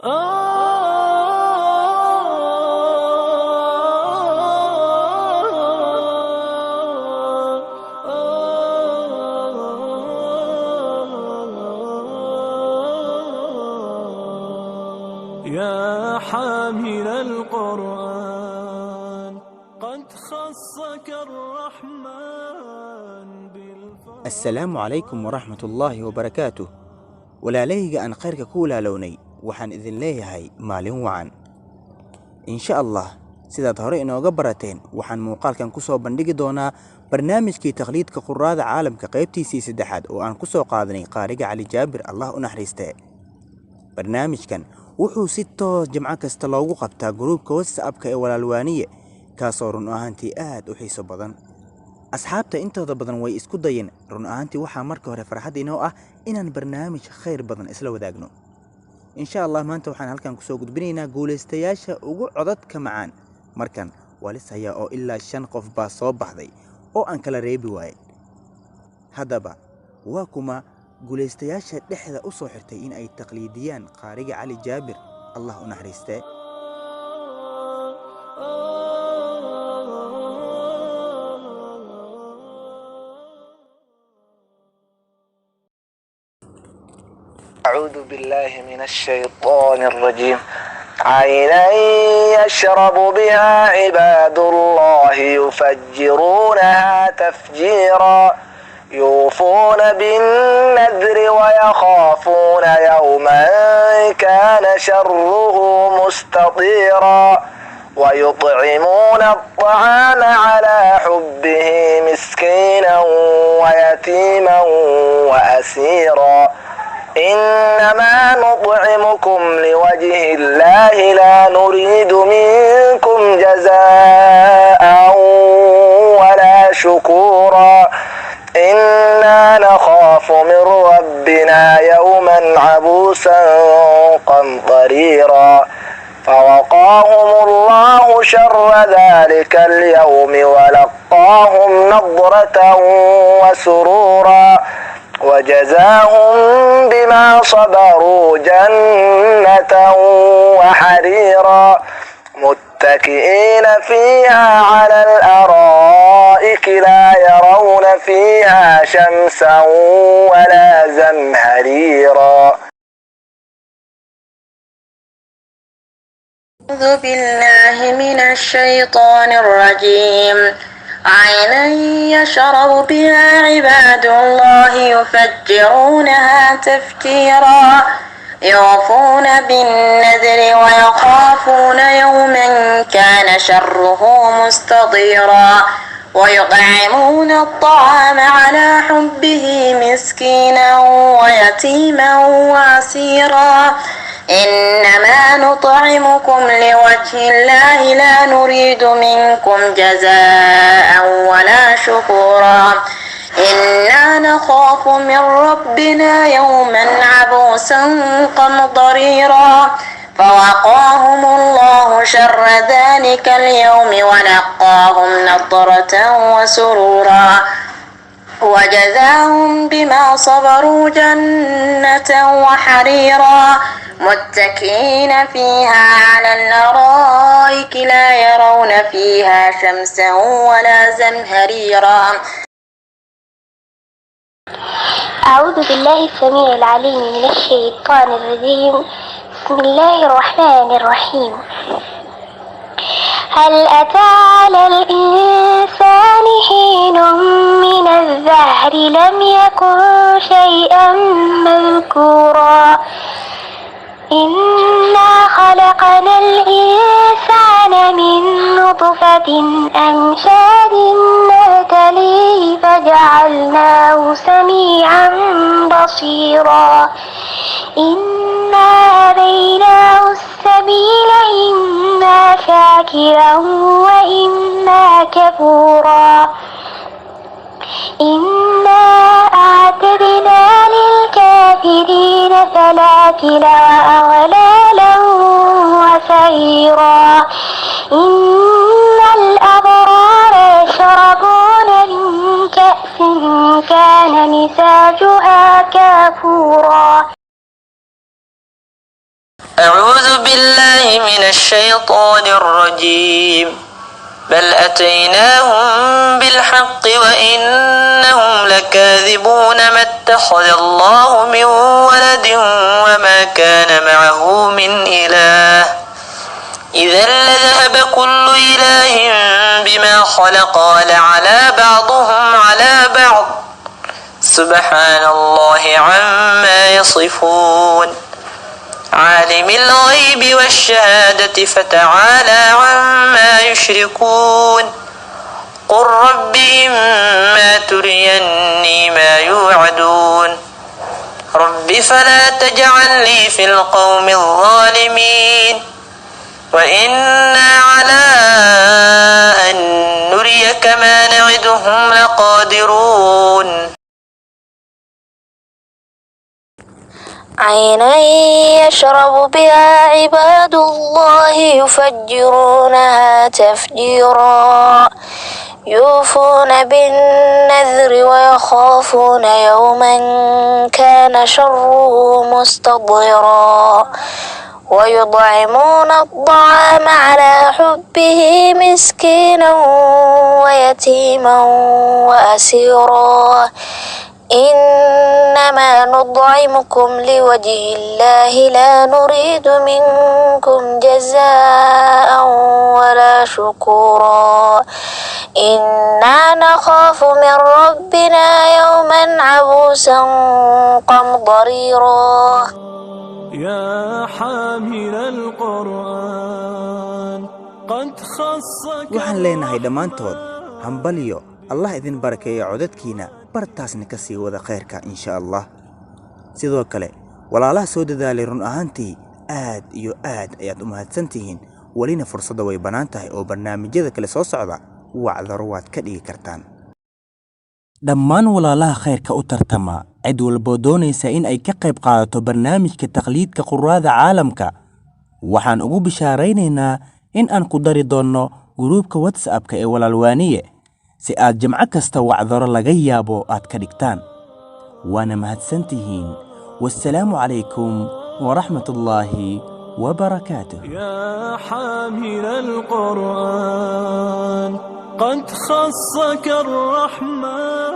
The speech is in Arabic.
يا حامل القرآن قد خصك الرحمن بالفضل. السلام عليكم ورحمة الله وبركاته. walaalayga aan khayrka ku walaalownay waxaan idin leeyahay maalin wacan insha Allah. sidaad hore inooga barateen waxaan muuqaalkan ku soo bandhigi doonaa barnaamijkii takhliidka quraada caalamka qaybtiisii saddexaad oo aan ku soo qaadanay qaariga Cali Jaabir Allah u naxariistee. barnaamijkan wuxuu si toos jimco kasta loogu qabtaa gruubka WhatsApp-ka ee walaalwaaniye kaasoo run ahaantii aad u xiiso badan. asxaabta intooda badan way isku dayeen. run ahaantii waxaa marka hore farxad inoo ah inaan barnaamij khayr badan isla wadaagno. insha Allah maanta waxaan halkan ku soo gudbinaynaa guuleystayaasha ugu codadka macaan. markan walis haya oo ilaa 5 qof baa soo baxday oo aan kala reebi waayay. haddaba waa kuma guuleystayaasha dhexda u soo xirtay in ay taqliidiyaan qaariga Cali Jaabir Allah u naxariistee. أعوذ بالله من الشيطان الرجيم. عينا يشرب بها عباد الله يفجرونها تفجيرا يوفون بالنذر ويخافون يوما كان شره مستطيرا ويطعمون الطعام على حبه مسكينا ويتيما وأسيرا إنما نطعمكم لوجه الله لا نريد منكم جزاء ولا شكورا إنا نخاف من ربنا يوما عبوسا قمطريرا فوقاهم الله شر ذلك اليوم ولقاهم نضرة وسرورا وجزاهم بما صبروا جنة وحريرا متكئين فيها على الأرائك لا يرون فيها شمسا ولا زمهريرا. أعوذ بالله من الشيطان الرجيم. عينا يشرب بها عباد الله يفجرونها تفجيرا يوفون بالنذر ويخافون يوما كان شره مستطيرا ويطعمون الطعام على حبه مسكينا ويتيما وأسيرا إنما نطعمكم لوجه الله لا نريد منكم جزاء ولا شكورا إنا نخاف من ربنا يوما عبوسا قمطريرا فوقاهم الله شر ذلك اليوم ولقاهم نضرة وسرورا وجزاهم بما صبروا جنة وحريرا متكئين فيها على الأرائك لا يرون فيها شمسا ولا زمهريرا. أعوذ بالله السميع العليم من الشيطان الرجيم. بسم الله الرحمن الرحيم. هل أتى على الإنسان حين من الدهر لم يكن شيئا مذكورا إنا خلقنا الإنسان من نطفة أمشاج نبتليه فجعلناه سميعا بصيرا إنا هديناه السبيل إما شاكرا وإما كفورا إنا أعتدنا للكافرين سلاسل وأغلالا وسعيرا إن الأبرار يشربون من كأس كان مزاجها كافورا. أعوذ من الشيطان الرجيم بل أتيناهم بالحق وإنهم لكاذبون ما اتخذ الله من ولد وما كان معه من إله إذا لذهب كل إله بما خلق ولعلى بعضهم على بعض سبحان الله عما يصفون عالم الغيب والشهادة فتعالى عما يشركون قل رب إما تريني ما يوعدون رب فلا تجعلني في القوم الظالمين وإنا على أن نريك ما نعدهم لقادرون عينا يشرب بها عباد الله يفجرونها تفجيرا يوفون بالنذر ويخافون يوما كان شره مستطيرا ويطعمون الطعام على حبه مسكينا ويتيما وأسيرا إنما نطعمكم لوجه الله لا نريد منكم جزاء ولا شكورا إنا نخاف من ربنا يوما عبوسا قمطريرا يا حامل القرآن قد خصك waxaan leenahay dhammaantood hambalyo allah idin barakeeyo codadkiina bartaasna ka sii wada khayrka insha allah sidoo kale walaalaha soo dadaalay run ahaantii aad iyo aad ayaad u mahadsantihiin walina fursadda way bannaan tahay oo barnaamijyada kale soo socda wacdaro waad ka dhigi kartaan dhammaan walaalaha khayrka u tartama cid walboo doonaysa in ay ka qayb qaadato barnaamijka taqliidka quraada caalamka waxaan ugu bishaaraynaynaa in aan ku dari doonno gruubka WhatsApp-ka ee walaalwaaniye si aad jimco kasta wacdaro laga yaabo aad ka dhigtaan waana mahadsantihiin wassalaamu calaykum waraxmatullaahi wabarakaatuh يا حامل القرآن قد خصك الرحمن